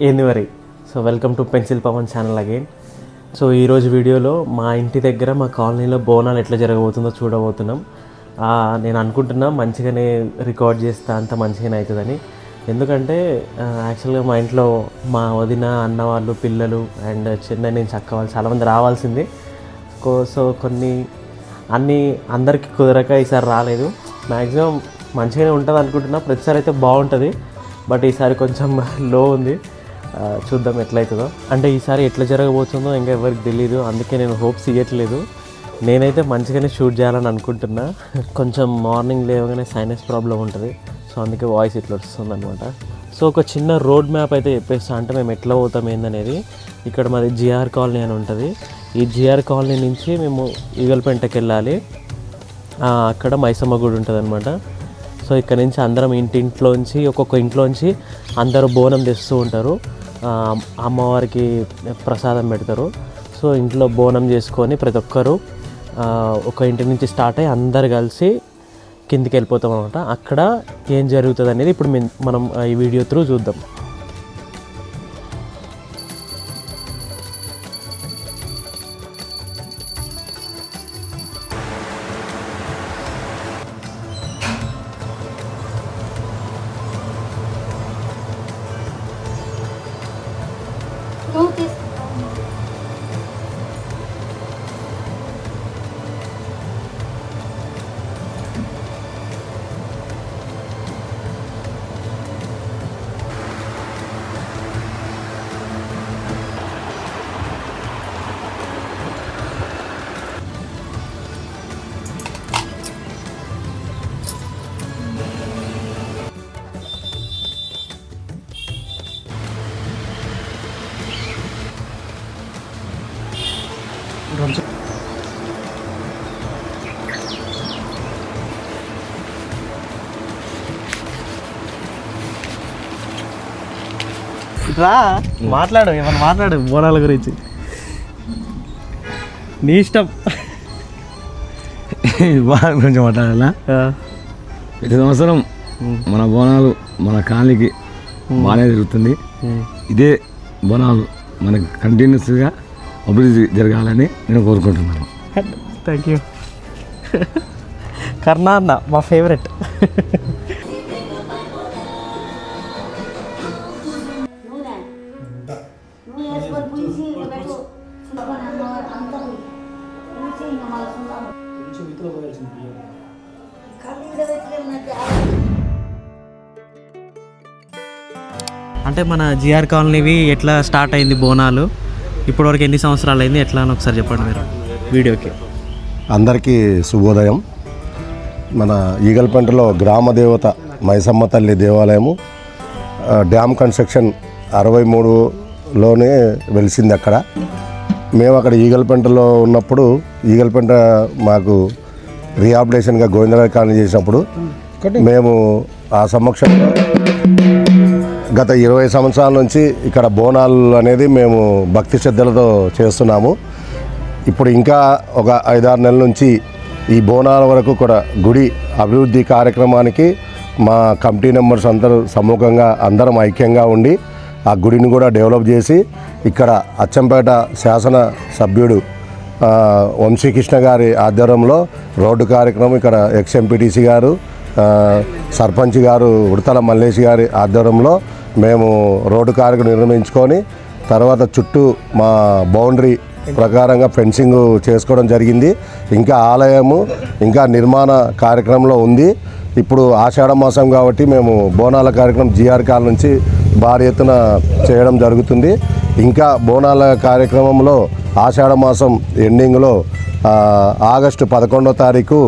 ఏంది మరి. So welcome to pencil Pavan channel again. So ఈరోజు వీడియోలో మా ఇంటి దగ్గర మా కాలనీలో బోనాలు ఎట్లా జరగబోతుందో చూడబోతున్నాం. నేను అనుకుంటున్నా మంచిగానే రికార్డ్ చేస్తా, అంత మంచిగానే అవుతుందని. ఎందుకంటే యాక్చువల్గా మా ఇంట్లో మా వదిన, అన్న వాళ్ళు, పిల్లలు అండ్ చెన్నై నుంచి అక్క వాళ్ళు చాలామంది రావాల్సింది. సో అందరికీ కుదరక ఈసారి రాలేదు. మ్యాక్సిమం మంచిగానే ఉంటుంది అనుకుంటున్నా, ప్రతిసారి అయితే బాగుంటుంది. బట్ ఈసారి కొంచెం లో ఉంది, చూద్దాం ఎట్లయితుందో. అంటే ఈసారి ఎట్లా జరగబోతుందో ఇంకా ఎవరికి తెలియదు, అందుకే నేను హోప్స్ ఇవ్వట్లేదు. నేనైతే మంచిగానే షూట్ చేయాలని అనుకుంటున్నా. కొంచెం మార్నింగ్ లేవగానే సైనస్ ప్రాబ్లం ఉంటుంది, సో అందుకే వాయిస్ ఇట్లా వస్తుంది అనమాట. సో ఒక చిన్న రోడ్ మ్యాప్ అయితే చెప్పేస్తా, అంటే మేము ఎట్లా పోతాం ఏందనేది. ఇక్కడ మాది జిఆర్ కాలనీ అని ఉంటుంది. ఈ జిఆర్ కాలనీ నుంచి మేము ఈగల్పేంటకి వెళ్ళాలి. అక్కడ మైసమ్మ గుడి ఉంటుంది అనమాట. సో ఇక్కడ నుంచి అందరం ఇంట్లోంచి ఒక్కొక్క ఇంట్లోంచి అందరూ బోనం తెస్తూ ఉంటారు, అమ్మవారికి ప్రసాదం పెడతారు. సో ఇంట్లో బోనం చేసుకొని ప్రతి ఒక్కరు ఒక ఇంటి నుంచి స్టార్ట్ అయ్యి అందరు కలిసి కిందికి వెళ్ళిపోతాం అనమాట. అక్కడ ఏం జరుగుతుంది అనేది ఇప్పుడు మనం ఈ వీడియో త్రూ చూద్దాం. రా మాట్లాడు, ఏమన్నా మాట్లాడు బోనాల గురించి, నీ ఇష్టం. బోనాల గురించి మాట్లాడాలా? ప్రతి సంవత్సరం మన బోనాలు మన కాలనీకి బాగానే జరుగుతుంది. ఇదే బోనాలు మనకి కంటిన్యూస్గా అభివృద్ధి జరగాలని నేను కోరుకుంటున్నాను. Thank you. కర్ణా అన్న మా ఫేవరెట్. అంటే మన జిఆర్ కాలనీవి ఎట్లా స్టార్ట్ అయింది బోనాలు, ఇప్పటివరకు ఎన్ని సంవత్సరాలు అయింది, ఎట్లా అని ఒకసారి చెప్పండి మీరు వీడియోకి. అందరికీ శుభోదయం. మన ఈగల్పేంటలో గ్రామ దేవత మైసమ్మ తల్లి దేవాలయము డ్యామ్ కన్స్ట్రక్షన్ 63లోనే వెలిసింది. అక్కడ మేము అక్కడ ఈగల్పేంటలో ఉన్నప్పుడు, ఈగల్పేంట మాకు రీహాబిలిటేషన్గా గోవిందరావు కాలనీ చేసినప్పుడు మేము ఆ సమక్షంలో గత 20 సంవత్సరాల నుంచి ఇక్కడ బోనాలు అనేది మేము భక్తి శ్రద్ధలతో చేస్తున్నాము. ఇప్పుడు ఇంకా ఒక 5-6 నెలల నుంచి ఈ బోనాల వరకు కూడా గుడి అభివృద్ధి కార్యక్రమానికి మా కమిటీ మెంబర్స్ అందరూ సముఖంగా అందరం ఐక్యంగా ఉండి ఆ గుడిని కూడా డెవలప్ చేసి ఇక్కడ అచ్చంపేట శాసన సభ్యుడు వంశీకృష్ణ గారి ఆధ్వర్యంలో రోడ్డు కార్యక్రమం, ఇక్కడ ఎక్స్ఎంపీటీసీ గారు, సర్పంచ్ గారు ఉడతల మల్లేష్ గారి ఆధ్వర్యంలో మేము రోడ్డు కార్యక్రమం నిర్మించుకొని తర్వాత చుట్టూ మా బౌండరీ ప్రకారంగా ఫెన్సింగ్ చేసుకోవడం జరిగింది. ఇంకా ఆలయము ఇంకా నిర్మాణ కార్యక్రమంలో ఉంది. ఇప్పుడు ఆషాఢ మాసం కాబట్టి మేము బోనాల కార్యక్రమం జిఆర్ కాల్ నుంచి భారీ ఎత్తున చేయడం జరుగుతుంది. ఇంకా బోనాల కార్యక్రమంలో ఆషాఢ మాసం ఎండింగ్లో ఆగస్టు 11వ తారీఖు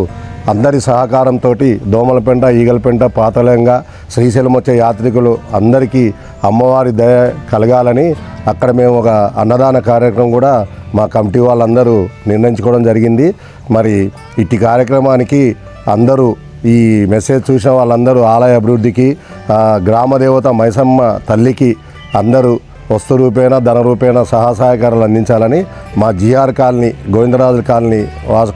అందరి సహకారంతో దోమలపెంట, ఈగల్పేంట, పాతలంగా శ్రీశైలం వచ్చే యాత్రికులు అందరికీ అమ్మవారి దయ కలగాలని అక్కడ మేము ఒక అన్నదాన కార్యక్రమం కూడా మా కమిటీ వాళ్ళందరూ నిర్ణయించుకోవడం జరిగింది. మరి ఇట్టి కార్యక్రమానికి అందరూ ఈ మెసేజ్ చూసిన వాళ్ళందరూ ఆలయ అభివృద్ధికి, గ్రామదేవత మైసమ్మ తల్లికి అందరూ వస్తు రూపేణ ధన రూపేణ సహాయకారాలు అందించాలని మా GR colony, Govindaraju colony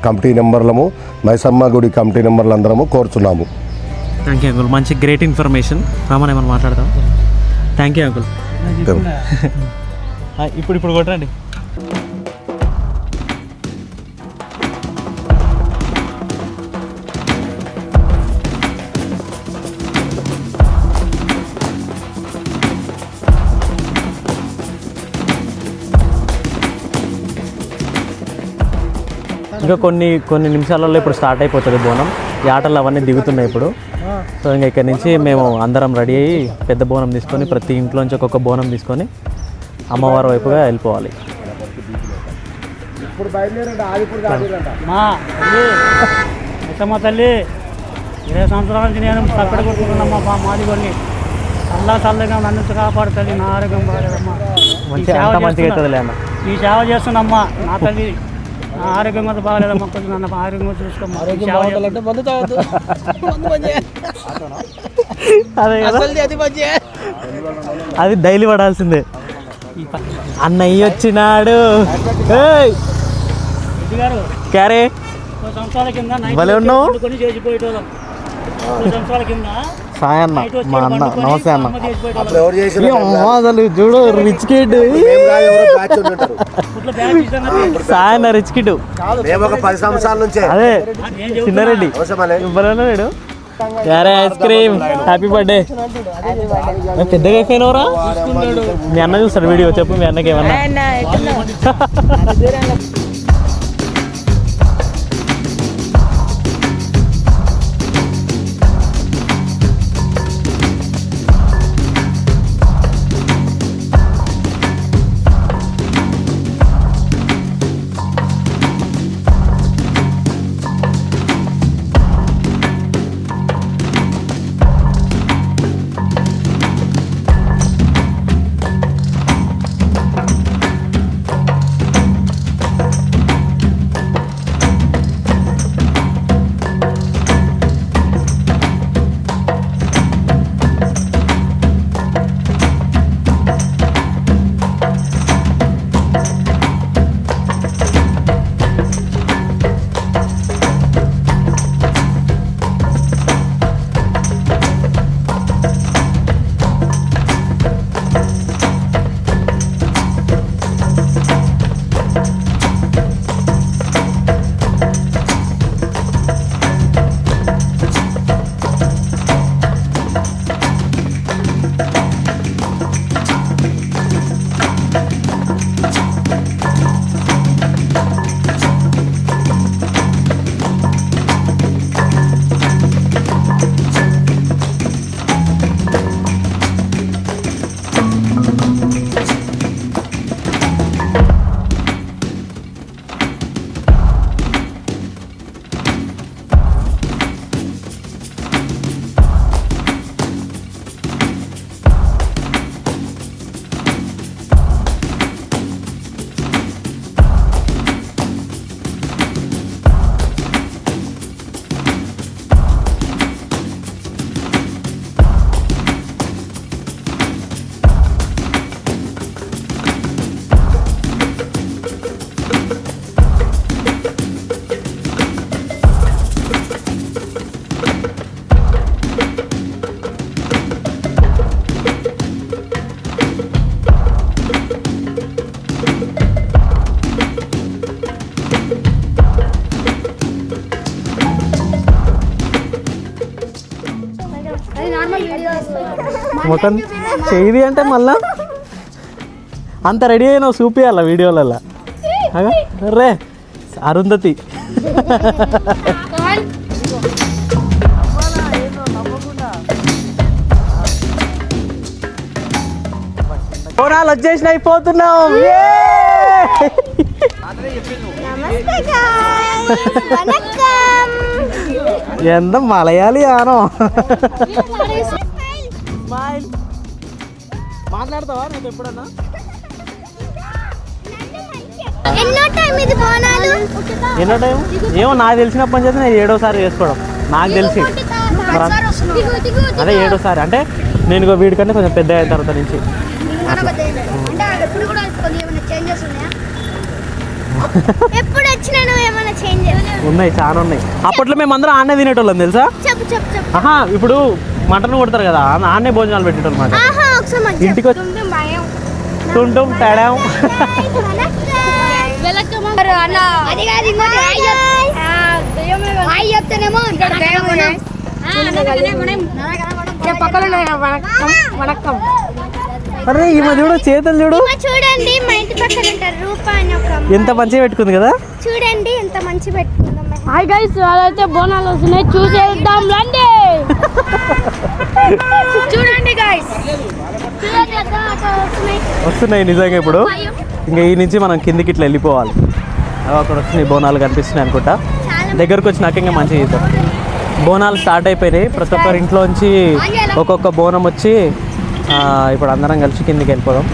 committee నెంబర్లము, మైసమ్మ గుడి కమిటీ నెంబర్లు అందరము కోరుచున్నాము. థ్యాంక్ యూ అంకుల్, మంచి గ్రేట్ ఇన్ఫర్మేషన్. రామన్ ఏమన్నా మాట్లాడతాం. Thank you uncle. ఇప్పుడు కొట్టండి. ఇంకా కొన్ని నిమిషాలలో ఇప్పుడు స్టార్ట్ అయిపోతుంది బోనం. ఈ ఆటలు అవన్నీ దిగుతున్నాయి ఇప్పుడు. సో ఇంకా ఇక్కడ నుంచి మేము అందరం రెడీ అయ్యి పెద్ద బోనం తీసుకొని ప్రతి ఇంట్లోంచి ఒక్కొక్క బోనం తీసుకొని అమ్మవారి వైపుగా వెళ్ళిపోవాలి. మా తల్లి 20 సంవత్సరాల నుంచి నేను తక్కడ కొట్టుకున్నామ్మా మాది కొన్ని చల్లగా నన్ను కాపాడుతుంది. నా ఆరోగ్యం బాగాలేదమ్మా. మంచిగా అవుతుంది అన్న. ఈ సేవ చేస్తున్నామ్మా నా తల్లి. నా ఆరోగ్యం అంతా బాగాలేదమ్మా. కొంచెం నన్ను ఆరోగ్యం చూసుకోమ్మా. అది డైలీ పడాల్సిందే. అన్నయ్య వచ్చినాడు. క్యారే సంవత్సరాల కింద భలే ఉన్నావు. కొని చేసిపోయేటోళ్ళం. సంవత్సరాల కింద సాయి అన్న, మా అన్న. నమస్తే అన్న. అసలు చూడు రిచ్ కిడ్. సాయి అన్న రిచ్ కిడ్. 10 సంవత్సరాల నుంచే అదే చిన్నారెడ్డి ఇవ్వలేడు. యారే ఐస్ క్రీమ్. Happy birthday. పెద్దగా అయిపోయినవరా? మీ అన్న చూస్తాడు వీడియో. చెప్పు మీ అన్నకి ఏమన్నా. మొత్తం చేయి అంటే మళ్ళా అంత రెడీ అయినావు చూపియాల వీడియోలలో. రే అరుంధతి. బోనాలు వచ్చేసిన అయిపోతున్నాం. ఎంత మలయాళీ ఆనో. మాట్లాడతావా నేను ఎప్పుడన్నా? ఎన్నో టైం ఏమో నాకు తెలిసినప్పటి నుంచి నేను 7వ సారి చేసుకోవడం నాకు తెలిసి. అదే 7వ సారి అంటే నేను వీడికంటే కొంచెం పెద్ద అయిన తర్వాత నుంచి. ఉన్నాయి చాలా ఉన్నాయి. అప్పట్లో మేము అందరం ఆన్నే తినేటోళ్ళం తెలుసా. ఇప్పుడు మటన్ కొడతారు కదా ఆన్నే భోజనాలు పెట్టేటోళ్ళు మాట. ఇంటికి టుంటుం టాడాం. అది కాదు ఇంకోటి హాయ్ చెప్తేనేమో వణక్కం. అరే ఈ మధ్య చూడు చేతులు చూడు చూడండి మా ఇంటి పక్కన ఉంటారు రూపా అని ఒక ఎంత మంచిగా పెట్టుకుంది కదా. చూడండి ఎంత మంచి పెట్టుకుందాం. హాయ్ గైస్, అదైతే బోనాలు వస్తున్నాయి, చూసేద్దాం రండి. చూడండి గైస్ వస్తున్నాయి నిజంగా. ఇప్పుడు ఇంకా ఈ నుంచి మనం కిందికి ఇట్లా వెళ్ళిపోవాలి. అక్కడ వస్తున్నాయి బోనాలు కనిపిస్తున్నాయి అనుకుంటా. దగ్గరకు వచ్చినాక ఇంకా మంచిగా చేద్దాం. బోనాలు స్టార్ట్ అయిపోయినాయి. ప్రతి ఒక్కరి ఇంట్లోంచి ఒక్కొక్క బోనం వచ్చి ఇప్పుడు అందరం కలిసి కిందికి వెళ్ళిపోదాం.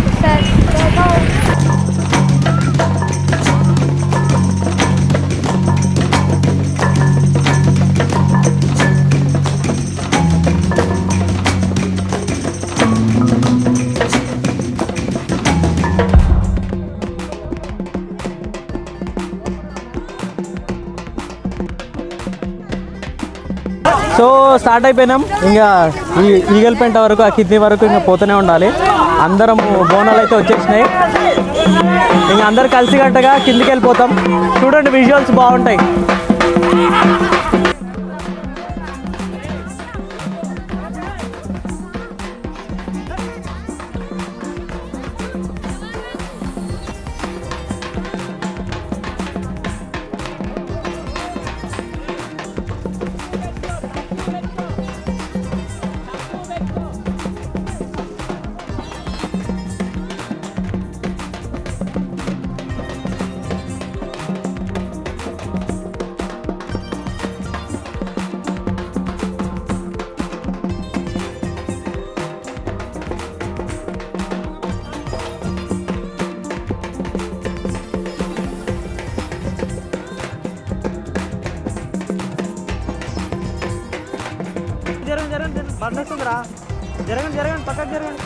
సో స్టార్ట్ అయిపోయినాం. ఇంకా ఈ ఈగల్పేంట వరకు ఆ కింది వరకు ఇంకా పోతూనే ఉండాలి. అందరం బోనాలు అయితే వచ్చేసినాయి. ఇంకా అందరు కలిసికట్టుగా కిందికి వెళ్ళిపోతాం. చూడండి విజువల్స్ బాగుంటాయి. జరగండి బండి వస్తుందిరా. జరగండి పక్కకు జరగండి.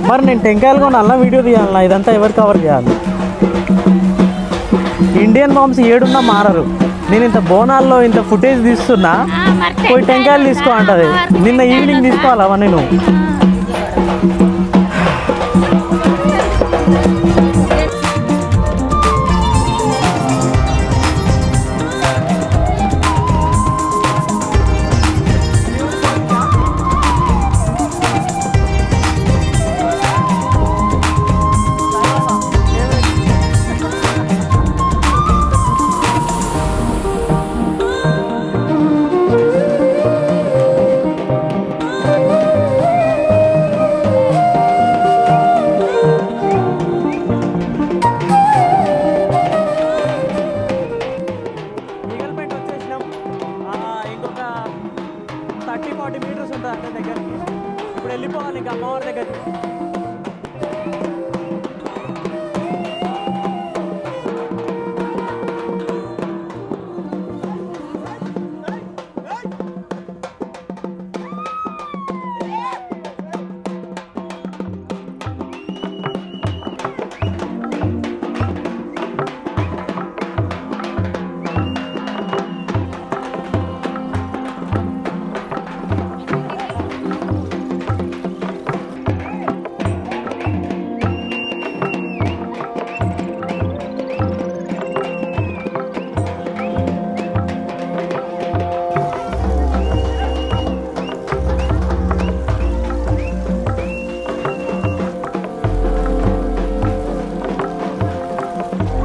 మరి నేను టెంకాయలు కొనాలన్నా వీడియో తీయాలన్నా ఇదంతా ఎవరు కవర్ చేయాలి? ఇండియన్ మామ్స్ ఏడున్నా మారరు. నేను ఇంత బోనాల్లో ఇంత ఫుటేజ్ తీస్తున్నా, పోయి టెంకాయలు తీసుకో అంటది. నిన్న ఈవినింగ్ తీసుకోవాలి అవన్నీ నువ్వు. ఈగల్పేట వచ్చేసినాం. ఇంకొక 30-40 మీటర్స్ ఉంటుంది అంటే దగ్గరికి. ఇప్పుడు వెళ్ళిపోవాలి ఇంకా అమ్మవారి దగ్గరికి.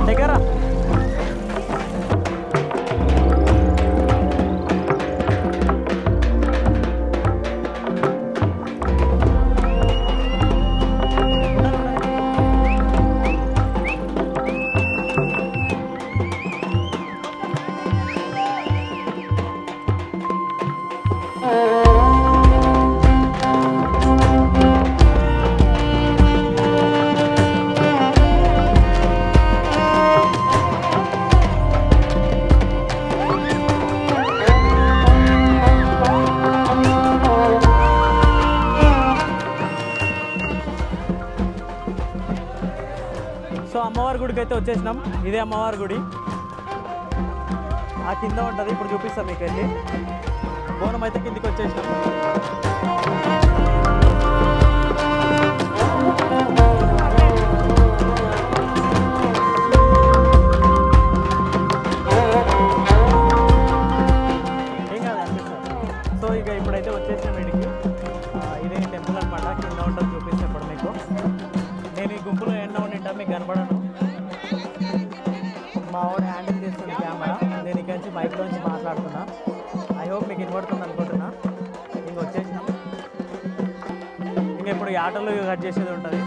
దగ్గర సో అమ్మవారి గుడికి అయితే వచ్చేసినాం. ఇదే అమ్మవారి గుడి, ఆ కింద ఉంటుంది. ఇప్పుడు చూపిస్తాం మీకు వెళ్ళి. బోనం అయితే కిందికి వచ్చేసినాం. ఏం కాదు అనిపిస్తుంది. సో ఇక ఇప్పుడైతే వచ్చేసినాం వీడికి. ఇదే టెంపుల్ అనమాట, కింద ఉంటుంది. చూపిస్తాం ఇప్పుడు మీకు. నేను ఈ గుంపులో ఎండ ఉండింటా, మీకు కనపడను. మా వాడు హ్యాండిల్ చేస్తుంది కెమెరా, నేను ఇక్కడి నుంచి మైక్లోంచి మాట్లాడుతున్నా. ఐ హోప్ మీకు వినపడుతుంది అనుకుంటున్నా. ఇంక వచ్చేసినాం. ఇంక ఇప్పుడు ఈ ఆటోలు కట్ చేసేది ఉంటుంది.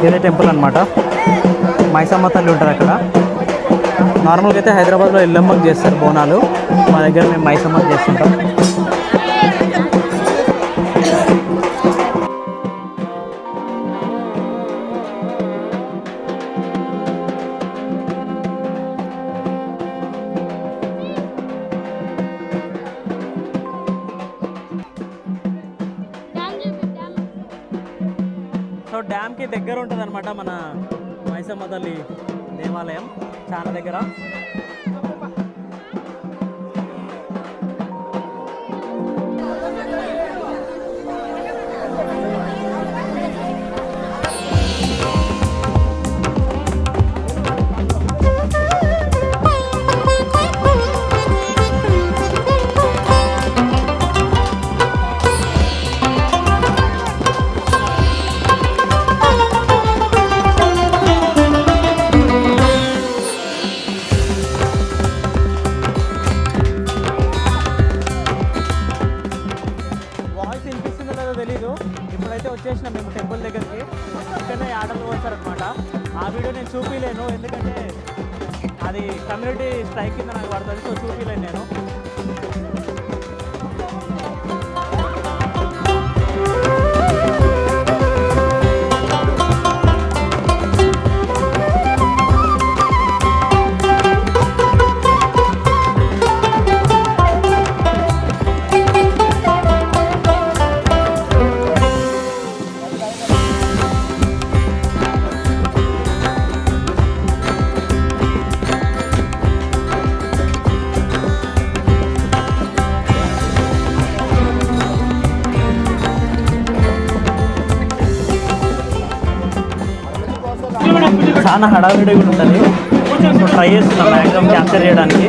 ఇదే టెంపుల్ అనమాట. మైసమ్మ తల్లి ఉంటుంది అక్కడ. నార్మల్గా అయితే హైదరాబాద్లో ఎల్లమ్మకి చేస్తారు బోనాలు, మా దగ్గర మేము మైసమ్మకి చేస్తుంటాం. సో డ్యామ్కి దగ్గర ఉంటుంది అనమాట మన మైసమ్మ తల్లి దేవాలయం చాలా దగ్గర. వాయిస్ వినిపిస్తుందో లేదో తెలీదు. ఇప్పుడైతే వచ్చేసినాం మేము టెంపుల్ దగ్గరికి. ఇక్కడనే ఆటలు పోస్తారనమాట. ఆ వీడియో నేను చూపించలేను, ఎందుకంటే అది కమ్యూనిటీ స్ట్రైక్ కింద నాకు పడుతుంది, సో చూపించలేను నేను. చాలా హడావిడి కూడా ఉంటుంది. సో ట్రై చేస్తున్నాం మ్యాక్సిమం క్యాప్చర్ చేయడానికి.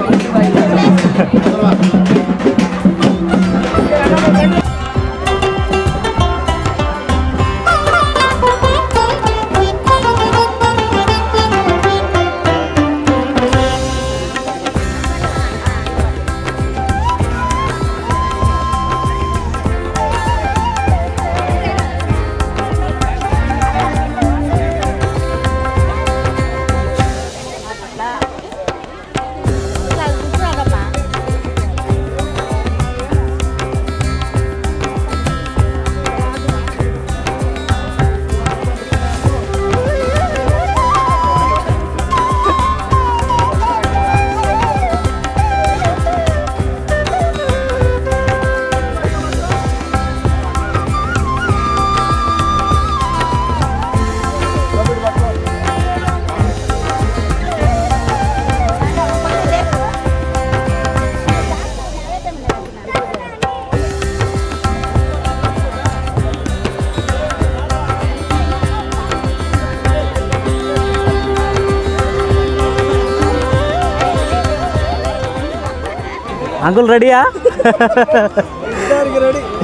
అంకుల్ రెడీయా?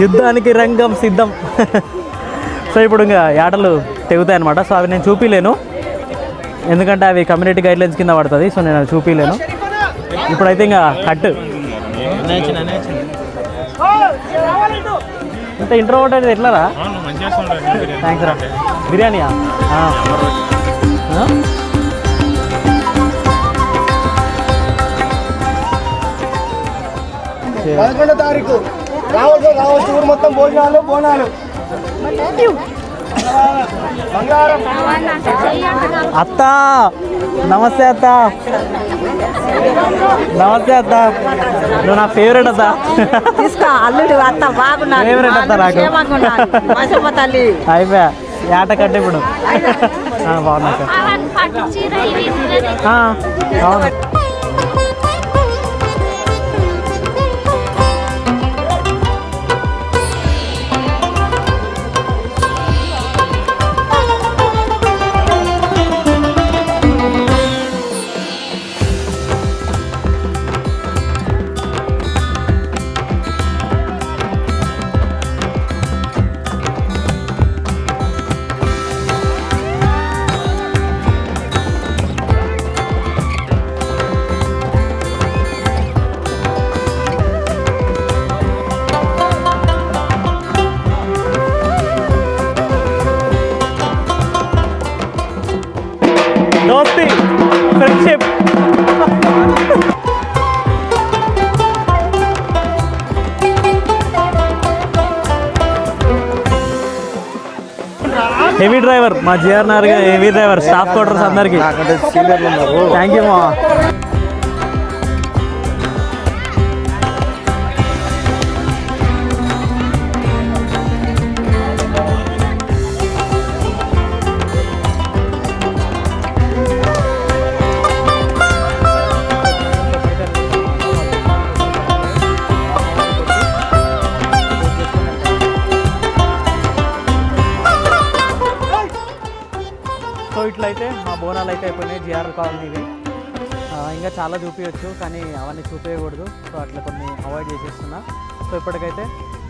యుద్ధానికి రంగం సిద్ధం. సో ఇప్పుడు ఇంకా ఆటలు తెగుతాయి అనమాట. సో అవి నేను చూపించలేను, ఎందుకంటే అవి కమ్యూనిటీ గైడ్లైన్స్ కింద పడుతుంది. సో నేను అవి చూపించలేను. ఇప్పుడైతే ఇంకా కట్ ఇంత ఇంట్రోవర్ట్ అనేది ఎట్లారా? థ్యాంక్స్ రా. బిర్యానీయా? 11వ తారీఖు రావచ్చు ఊరు మొత్తం భోజనాలు బోనాలు. అత్త నమస్తే. అత్త నమస్తే. అత్త నువ్వు నా ఫేవరెట్ అత్త. తీసుకో అల్లుడు అత్త బాగున్నా ఫేవరెట్ అత్త నాకు. తల్లి అయిపోయా ఆట కట్టే ఇప్పుడు. బాగున్నా సార్. అవును. దోస్తి, ఫ్రెండ్షిప్. హెవీ డ్రైవర్ మా GR Nagar heavy driver, staff quarters అందరికి థ్యాంక్ యూ మా. సో ఇట్లయితే మా బోనాలు అయితే అయిపోయినాయి జిఆర్ కాలనీవి. ఇంకా చాలా చూపించవచ్చు కానీ అవన్నీ చూపించకూడదు, సో అట్లా కొన్ని అవాయిడ్ చేసేస్తున్నా. సో ఇప్పటికైతే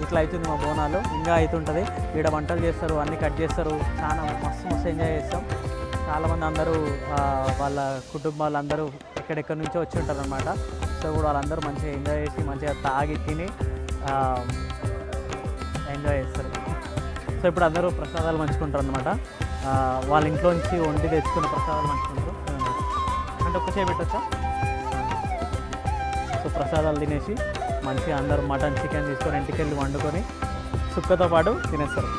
ఇట్లా అవుతుంది మా బోనాలు, ఇంకా అవుతుంటుంది. ఇక్కడ వంటలు చేస్తారు, అన్నీ కట్ చేస్తారు, చాలా మస్తు ఎంజాయ్ చేస్తాం. చాలామంది అందరూ వాళ్ళ కుటుంబాలు అందరూ ఎక్కడెక్కడి నుంచో వచ్చి ఉంటారు అనమాట. సో కూడా వాళ్ళందరూ మంచిగా ఎంజాయ్ చేసి మంచిగా తాగి తిని ఎంజాయ్ చేస్తారు. సో ఇప్పుడు అందరూ ప్రసాదాలు పంచుకుంటారు అనమాట. వాళ్ళ ఇంట్లో నుంచి వండి తెచ్చుకున్న ప్రసాదాలు పంచుకుంటారు. అంటే ఒక్క చేయబెట్టచ్చా? సో ప్రసాదాలు తినేసి మంచిగా అందరూ మటన్ చికెన్ తీసుకొని ఇంటికి వెళ్ళి వండుకొని సుక్కతో పాటు తినేస్తారు.